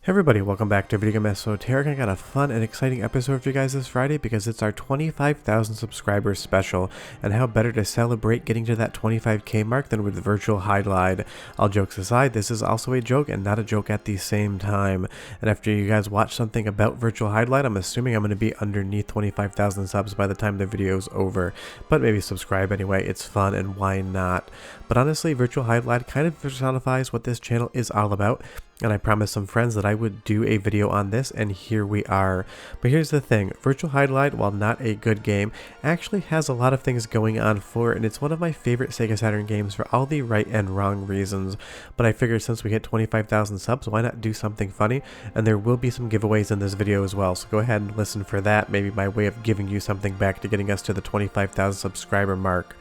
Hey everybody, welcome back to Video Game Esoteric. I got a fun and exciting episode for you guys this Friday because it's our 25,000 subscribers special, and how better to celebrate getting to that 25k mark than with Virtual Hydlide. All jokes aside, this is also a joke and not a joke at the same time. And after you guys watch something about Virtual Hydlide, I'm assuming I'm going to be underneath 25,000 subs by the time the video is over. But maybe subscribe anyway, it's fun and why not? But honestly, Virtual Hydlide kind of personifies what this channel is all about. And I promised some friends that I would do a video on this, and here we are. But here's the thing, Virtual Hydlide, while not a good game, actually has a lot of things going on for it, and it's one of my favorite Sega Saturn games for all the right and wrong reasons. But I figured since we hit 25,000 subs, why not do something funny? And there will be some giveaways in this video as well, so go ahead and listen for that, maybe my way of giving you something back to getting us to the 25,000 subscriber mark.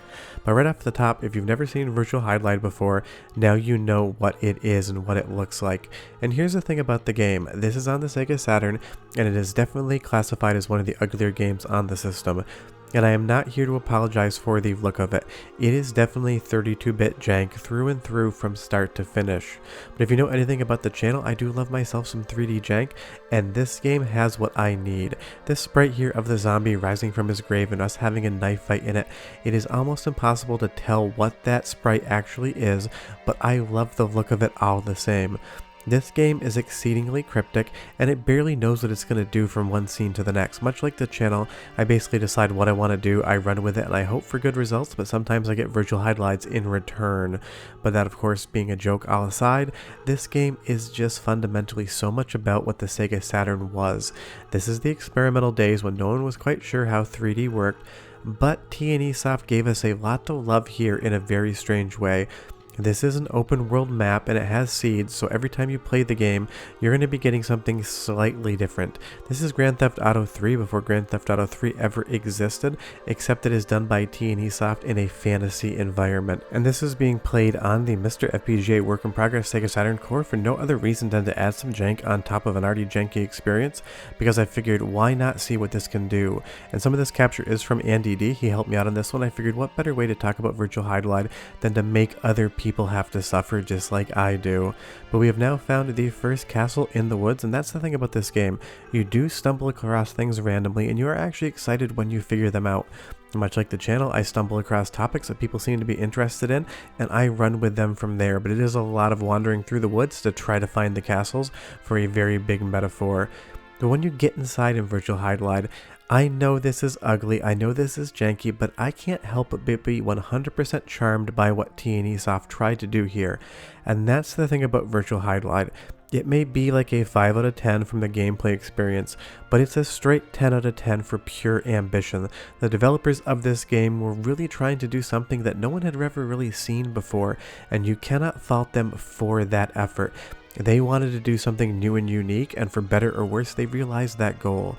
But right off the top, if you've never seen Virtual Hydlide before, now you know what it is and what it looks like. And here's the thing about the game, this is on the Sega Saturn, and it is definitely classified as one of the uglier games on the system. And I am not here to apologize for the look of it. It is definitely 32-bit jank through and through from start to finish. But if you know anything about the channel, I do love myself some 3D jank, and this game has what I need. This sprite here of the zombie rising from his grave and us having a knife fight in it, it is almost impossible to tell what that sprite actually is, but I love the look of it all the same. This game is exceedingly cryptic, and it barely knows what it's going to do from one scene to the next. Much like the channel, I basically decide what I want to do, I run with it, and I hope for good results, but sometimes I get Virtual Hydlides in return. But that, of course, being a joke all aside, this game is just fundamentally so much about what the Sega Saturn was. This is the experimental days when no one was quite sure how 3D worked, but T&E Soft gave us a lot to love here in a very strange way. This is an open world map and it has seeds, so every time you play the game, you're going to be getting something slightly different. This is Grand Theft Auto 3 before Grand Theft Auto 3 ever existed, except it is done by T&E Soft in a fantasy environment. And this is being played on the Mr. FPGA Work in Progress Sega Saturn core for no other reason than to add some jank on top of an already janky experience, because I figured why not see what this can do. And some of this capture is from Andy D, he helped me out on this one. I figured what better way to talk about Virtual Hydlide than to make other people have to suffer just like I do. But we have now found the first castle in the woods, and that's the thing about this game. You do stumble across things randomly, and you are actually excited when you figure them out. Much like the channel, I stumble across topics that people seem to be interested in, and I run with them from there, but it is a lot of wandering through the woods to try to find the castles, for a very big metaphor. But when you get inside in Virtual Hydlide, I know this is ugly, I know this is janky, but I can't help but be 100% charmed by what T&E Soft tried to do here. And that's the thing about Virtual Hydlide. It may be like a 5 out of 10 from the gameplay experience, but it's a straight 10 out of 10 for pure ambition. The developers of this game were really trying to do something that no one had ever really seen before, and you cannot fault them for that effort. They wanted to do something new and unique, and for better or worse, they realized that goal.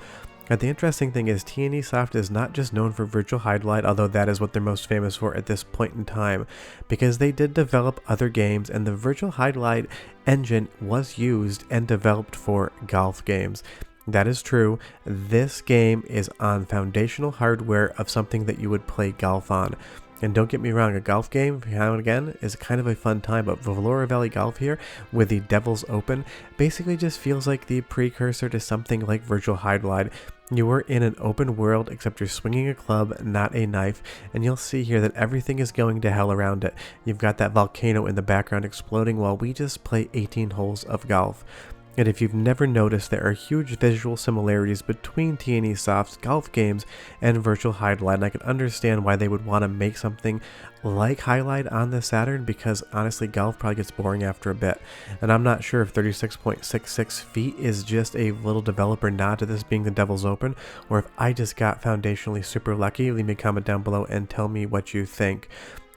And the interesting thing is T&E Soft is not just known for Virtual Hydlide, although that is what they're most famous for at this point in time, because they did develop other games, and the Virtual Hydlide engine was used and developed for golf games. That is true. This game is on foundational hardware of something that you would play golf on. And don't get me wrong, a golf game, now and again, is kind of a fun time, but Valora Valley Golf here, with the Devil's Open, basically just feels like the precursor to something like Virtual Hydlide. You are in an open world, except you're swinging a club, not a knife, and you'll see here that everything is going to hell around it. You've got that volcano in the background exploding while we just play 18 holes of golf. And if you've never noticed, there are huge visual similarities between T&E Soft's golf games and Virtual Hydlide, and I can understand why they would want to make something like Hydlide on the Saturn, because honestly golf probably gets boring after a bit. And I'm not sure if 36.66 feet is just a little developer nod to this being the Devil's Open, or if I just got foundationally super lucky. Leave me a comment down below and tell me what you think.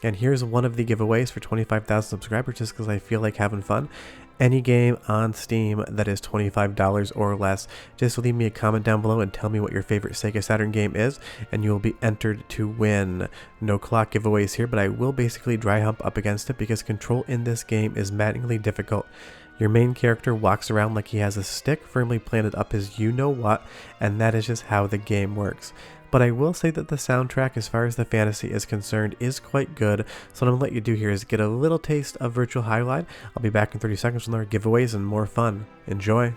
And here's one of the giveaways for 25,000 subscribers, just because I feel like having fun. Any game on Steam that is $25 or less, just leave me a comment down below and tell me what your favorite Sega Saturn game is, and you will be entered to win. No clock giveaways here, but I will basically dry hump up against it because control in this game is maddeningly difficult. Your main character walks around like he has a stick firmly planted up his you-know-what, and that is just how the game works. But I will say that the soundtrack, as far as the fantasy is concerned, is quite good. So what I'm going to let you do here is get a little taste of Virtual Hydlide. I'll be back in 30 seconds with more giveaways and more fun. Enjoy!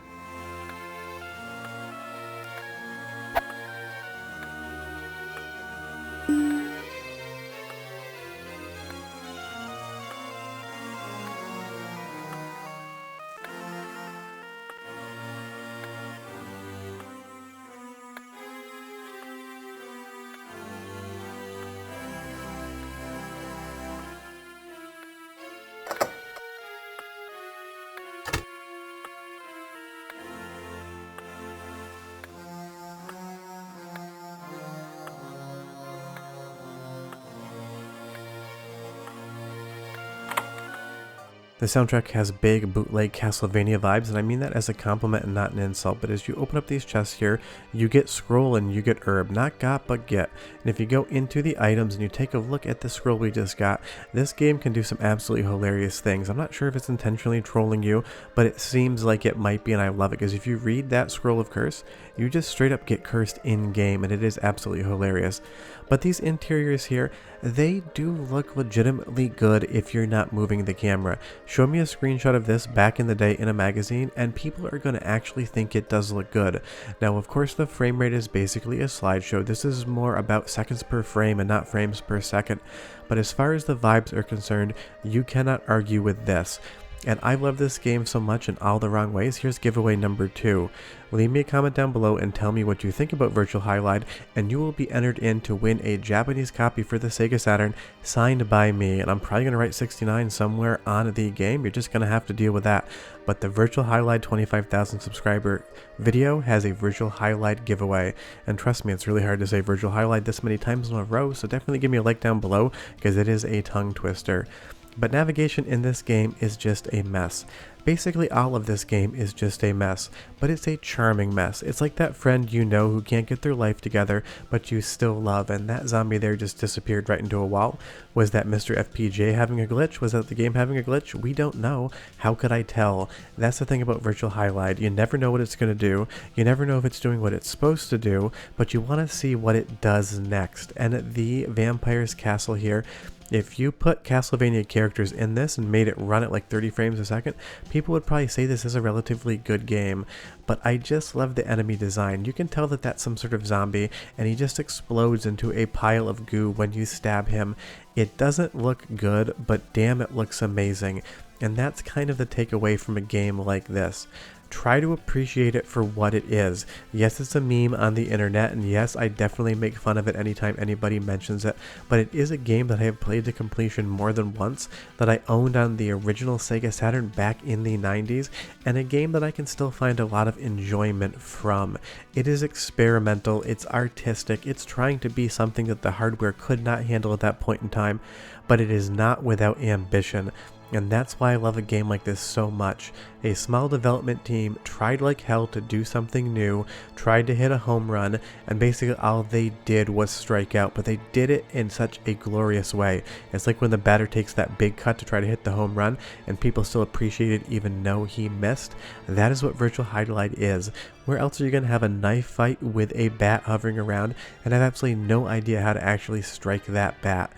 The soundtrack has big bootleg Castlevania vibes, and I mean that as a compliment and not an insult, but as you open up these chests here, you get scroll and you get herb, not got but get. And if you go into the items and you take a look at the scroll we just got, this game can do some absolutely hilarious things. I'm not sure if it's intentionally trolling you, but it seems like it might be, and I love it, because if you read that scroll of curse, you just straight up get cursed in game, and it is absolutely hilarious. But these interiors here, they do look legitimately good if you're not moving the camera. Show me a screenshot of this back in the day in a magazine and people are going to actually think it does look good. Now of course the frame rate is basically a slideshow. This is more about seconds per frame and not frames per second. But as far as the vibes are concerned, you cannot argue with this. And I love this game so much in all the wrong ways. Here's giveaway number 2. Leave me a comment down below and tell me what you think about Virtual Hydlide, and you will be entered in to win a Japanese copy for the Sega Saturn signed by me. And I'm probably going to write 69 somewhere on the game. You're just going to have to deal with that. But the Virtual Hydlide 25,000 subscriber video has a Virtual Hydlide giveaway. And trust me, it's really hard to say Virtual Hydlide this many times in a row, so definitely give me a like down below because it is a tongue twister. But navigation in this game is just a mess. Basically all of this game is just a mess, but it's a charming mess. It's like that friend you know who can't get their life together, but you still love, and that zombie there just disappeared right into a wall. Was that Mr. FPJ having a glitch? Was that the game having a glitch? We don't know. How could I tell? That's the thing about Virtual Hydlide. You never know what it's going to do. You never know if it's doing what it's supposed to do, but you want to see what it does next. And the Vampire's Castle here, if you put Castlevania characters in this and made it run at like 30 frames a second, people would probably say this is a relatively good game. But I just love the enemy design. You can tell that that's some sort of zombie, and he just explodes into a pile of goo when you stab him. It doesn't look good, but damn, it looks amazing. And that's kind of the takeaway from a game like this. Try to appreciate it for what it is. Yes, it's a meme on the internet, and yes, I definitely make fun of it anytime anybody mentions it, but it is a game that I have played to completion more than once, that I owned on the original Sega Saturn back in the 90s, and a game that I can still find a lot of enjoyment from. It is experimental, it's artistic, it's trying to be something that the hardware could not handle at that point in time, but it is not without ambition. And that's why I love a game like this so much. A small development team tried like hell to do something new, tried to hit a home run, and basically all they did was strike out, but they did it in such a glorious way. It's like when the batter takes that big cut to try to hit the home run, and people still appreciate it even though he missed. That is what Virtual Hydlide is. Where else are you going to have a knife fight with a bat hovering around and have absolutely no idea how to actually strike that bat?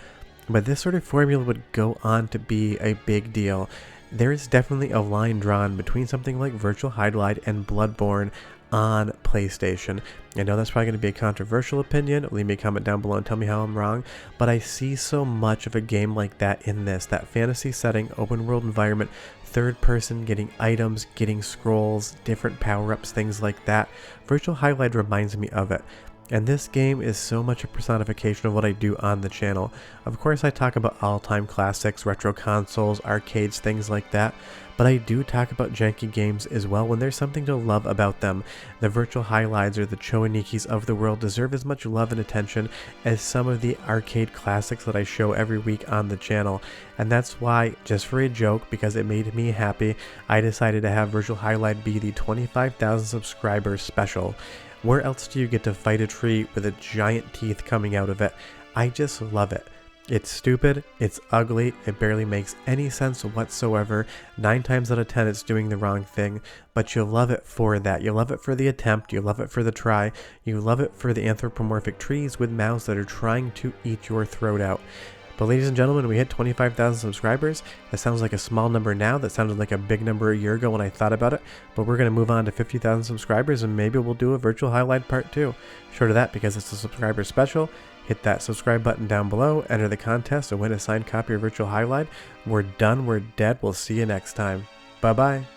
But this sort of formula would go on to be a big deal. There is definitely a line drawn between something like Virtual Hydlide and Bloodborne on PlayStation. I know that's probably going to be a controversial opinion. Leave me a comment down below and tell me how I'm wrong. But I see so much of a game like that in this. That fantasy setting, open world environment, third person, getting items, getting scrolls, different power-ups, things like that. Virtual Hydlide reminds me of it. And this game is so much a personification of what I do on the channel. Of course I talk about all-time classics, retro consoles, arcades, things like that, but I do talk about janky games as well when there's something to love about them. The Virtual Hydlides or the Choanikis of the world deserve as much love and attention as some of the arcade classics that I show every week on the channel. And that's why, just for a joke, because it made me happy, I decided to have Virtual Hydlide be the 25,000 subscribers special. Where else do you get to fight a tree with a giant teeth coming out of it? I just love it. It's stupid, it's ugly, it barely makes any sense whatsoever. 9 times out of 10 it's doing the wrong thing, but you love it for that. You love it for the attempt, you love it for the try, you love it for the anthropomorphic trees with mouths that are trying to eat your throat out. But ladies and gentlemen, we hit 25,000 subscribers. That sounds like a small number now. That sounded like a big number a year ago when I thought about it. But we're going to move on to 50,000 subscribers and maybe we'll do a Virtual Hydlide part 2. Short of that, because it's a subscriber special, hit that subscribe button down below, enter the contest, and win a signed copy of Virtual Hydlide. We're done, we're dead, we'll see you next time. Bye bye.